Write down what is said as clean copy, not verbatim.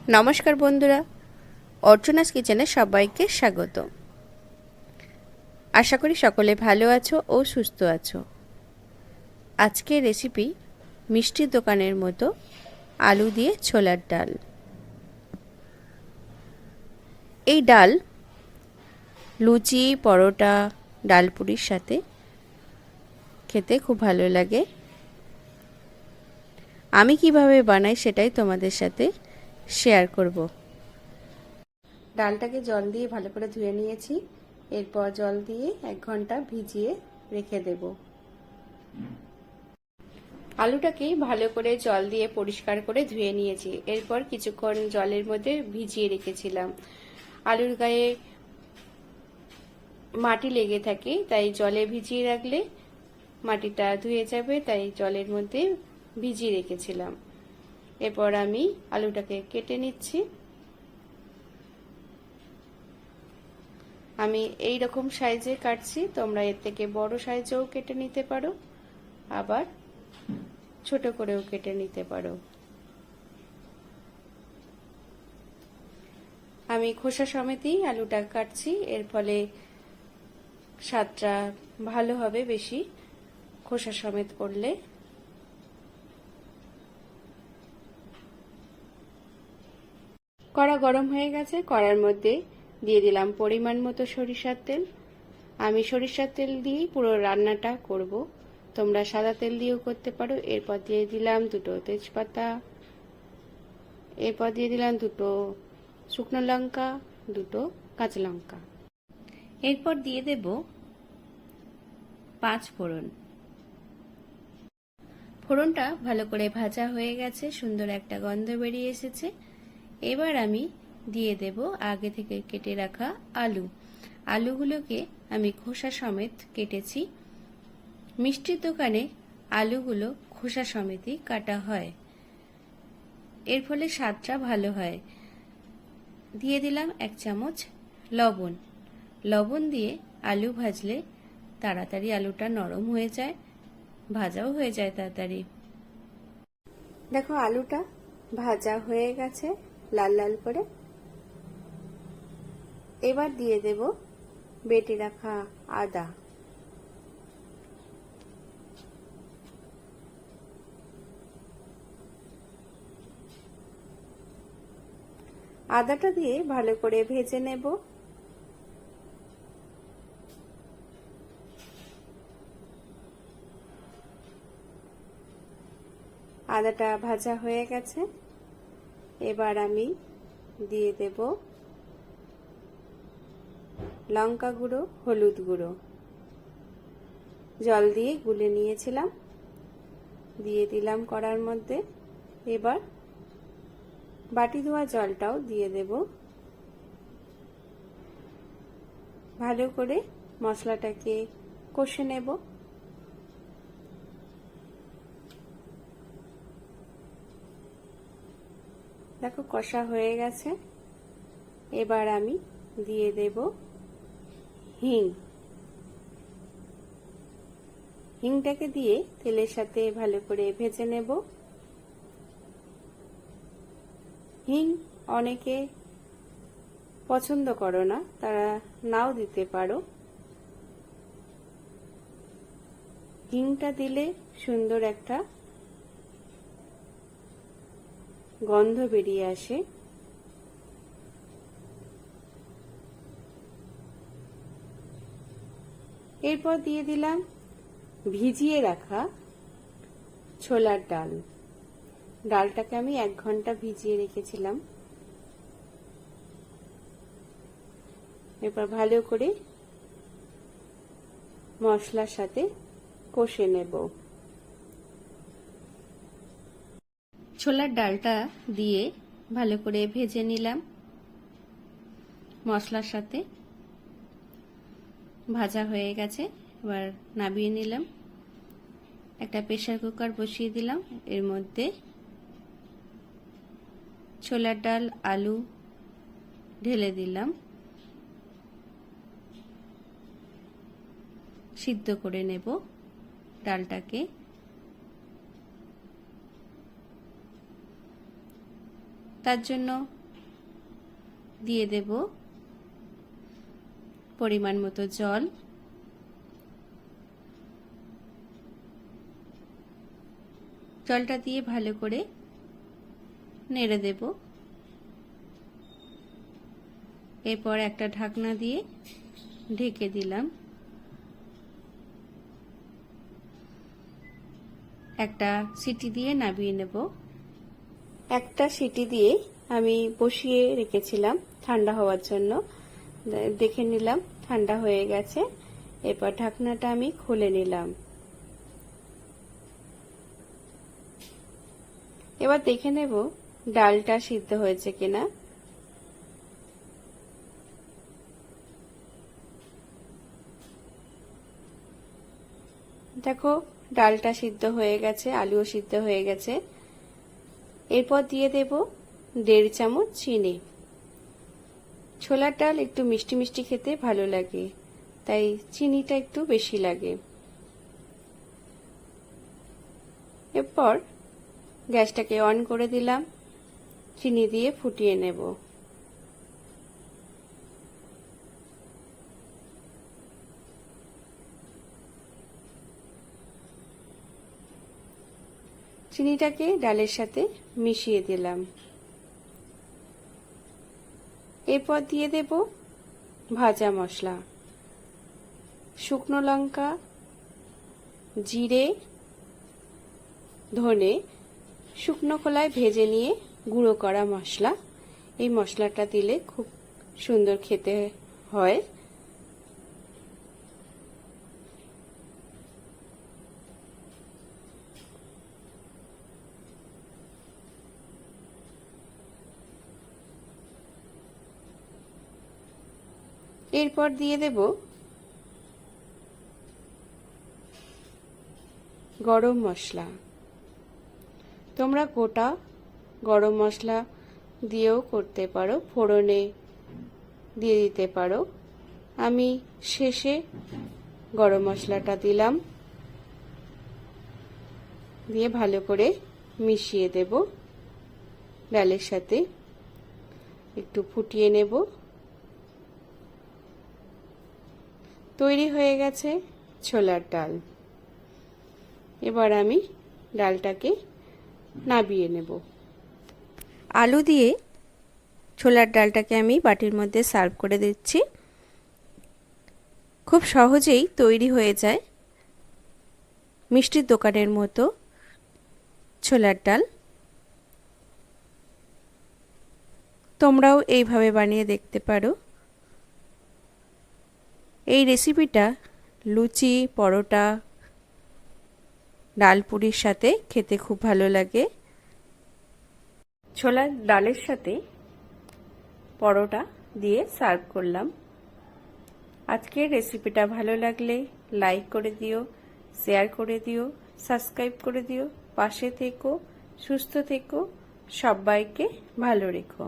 নমস্কার বন্ধুরা, অর্চনাস কিচেনে সবাইকে স্বাগত। আশা করি সকলে ভালো আছো ও সুস্থ আছো। আজকের রেসিপি মিষ্টির দোকানের মতো আলু দিয়ে ছোলার ডাল। এই ডাল লুচি, পরোটা, ডালপুরির সাথে খেতে খুব ভালো লাগে। আমি কিভাবে বানাই সেটাই তোমাদের সাথে শেয়ার করব। ডালটাকে জল দিয়ে ভালো করে ধুয়ে নিয়েছি। এরপর জল দিয়ে 1 ঘন্টা ভিজিয়ে রেখে দেব। আলুটাকে ভালো করে জল দিয়ে পরিষ্কার করে ধুয়ে নিয়েছি। এরপর কিছুক্ষণ জলের মধ্যে ভিজিয়ে রেখেছিলাম। আলুর গায়ে মাটি লেগে থাকে, তাই জলে ভিজিয়ে রাখলে মাটিটা ধুয়ে যাবে, তাই জলের মধ্যে ভিজিয়ে রেখেছিলাম। এরপর আমি আলুটাকে কেটে নিচ্ছি। আমি এই রকম সাইজে কাটছি, তোমরা এর থেকে বড় সাইজেও কেটে নিতে পারো, আবার ছোট করেও কেটে নিতে পারো। আমি খোসা সমেতই আলুটা কাটছি, এর ফলে স্বাদটা ভালো হবে বেশি খোসা সমেত করলে। কড়া গরম হয়ে গেছে, কড়ার মধ্যে দিয়ে দিলাম পরিমাণ মতো সরিষার তেল। আমি সরিষার তেল দিয়েই পুরো রান্নাটা করব, তোমরা সাদা তেল দিয়েও করতে পারো। এরপর দিয়ে দিলাম 2টো তেজপাতা, এরপর দিয়ে দিলাম 2টো শুকনো লঙ্কা, 2টো কাঁচা লঙ্কা। এরপর দিয়ে দেব 5 ফোড়ন। ফোড়নটা ভালো করে ভাজা হয়ে গেছে, সুন্দর একটা গন্ধ বেরিয়ে এসেছে। এবার আমি দিয়ে দেব আগে থেকে কেটে রাখা আলু। আলুগুলোকে আমি খোসা সমেত কেটেছি। মিষ্টির দোকানে আলুগুলো খোসা সমেতই কাটা হয়, এর ফলে স্বাদটা ভালো হয়। দিয়ে দিলাম 1 চামচ লবণ। লবণ দিয়ে আলু ভাজলে তাড়াতাড়ি আলুটা নরম হয়ে যায়, ভাজাও হয়ে যায় তাড়াতাড়ি। দেখো আলুটা ভাজা হয়ে গেছে লাল লাল করে। এবার দিয়ে দেব বেটে রাখা আদা। আদাটা দিয়ে ভালো করে ভেজে নেব। আদাটা ভাজা হয়ে গেছে, এবার আমি দিয়ে দেব লঙ্কা গুঁড়ো, হলুদ গুঁড়ো। জল দিয়ে গুলে নিয়েছিলাম, দিয়ে দিলাম কড়ার মধ্যে। এবার বাটি ধোয়া জলটাও দিয়ে দেব। ভালো করে মশলাটাকে কষে নেব। দেখো কষা হয়ে গেছে। এবার আমি দিয়ে দেব হিং। হিংটাকে দিয়ে তেলের সাথে ভালো করে ভেজে নেব। হিং অনেকে পছন্দ করো না, তারা নাও দিতে পারো। হিংটা দিলে সুন্দর একটা গন্ধ বেরিয়ে আসে। এরপর দিয়ে দিলাম ভিজিয়ে রাখা ছোলার ডাল। ডালটাকে আমি 1 ঘন্টা ভিজিয়ে রেখেছিলাম। এরপর ভালো করে মশলার সাথে কষে নেব। ছোলার ডালটা দিয়ে ভালো করে ভেজে নিলাম মশলার সাথে। ভাজা হয়ে গেছে, এবার নামিয়ে নিলাম। একটা প্রেসার কুকার বসিয়ে দিলাম, এর মধ্যে ছোলার ডাল, আলু ঢেলে দিলাম, সিদ্ধ করে নেব ডালটাকে। তার জন্য দিয়ে দেব পরিমাণ মতো জল। জলটা দিয়ে ভালো করে নেড়ে দেব। এরপর একটা ঢাকনা দিয়ে ঢেকে দিলাম। একটা সিটি দিয়ে নামিয়ে নেব। একটা সিটি দিয়ে আমি বসিয়ে রেখেছিলাম ঠান্ডা হওয়ার জন্য। দেখে নিলাম ঠান্ডা হয়ে গেছে। এরপর ঢাকনাটা আমি খুলে নিলাম। এবার দেখে নেব ডালটা সিদ্ধ হয়েছে কিনা। দেখো ডালটা সিদ্ধ হয়ে গেছে, আলুও সিদ্ধ হয়ে গেছে। এরপর দিয়ে দেব 1.5 চামচ চিনি। ছোলার ডাল একটু মিষ্টি মিষ্টি খেতে ভালো লাগে, তাই চিনিটা একটু বেশি লাগে। এরপর গ্যাসটাকে অন করে দিলাম। চিনি দিয়ে ফুটিয়ে নেব। চিনিটাকে ডালের সাথে মিশিয়ে দিলাম। এরপর দিয়ে দেব ভাজা মশলা, শুকনো লঙ্কা, জিরে, ধনে, শুকনো খোলায় ভেজে নিয়ে গুঁড়ো করা মশলা। এই মশলাটা দিলে খুব সুন্দর খেতে হয়। এরপর দিয়ে দেব গরম মশলা। তোমরা গোটা গরম মশলা দিয়েও করতে পারো, ফোড়নে দিয়ে দিতে পারো। আমি শেষে গরম মশলাটা দিলাম, দিয়ে ভালো করে মিশিয়ে দেব ডালের সাথে। একটু ফুটিয়ে নেব। তৈরি হয়ে গেছে ছোলার ডাল। এবার আমি ডালটাকে নামিয়ে নেব। আলু দিয়ে ছোলার ডালটাকে আমি বাটির মধ্যে সার্ভ করে দিচ্ছি। খুব সহজেই তৈরি হয়ে যায় মিষ্টির দোকানের মতো ছোলার ডাল। তোমরাও এইভাবে বানিয়ে দেখতে পারো। এই রেসিপিটা লুচি, পরোটা, ডাল পুরির সাথে খেতে খুব ভালো লাগে। ছোলার ডালের সাথে পরোটা দিয়ে সার্ভ করলাম। আজকের রেসিপিটা ভালো লাগলে লাইক করে দিও, শেয়ার করে দিও, সাবস্ক্রাইব করে দিও। পাশে থেকো, সুস্থ থেকো, সবাইকে ভালো রেখো।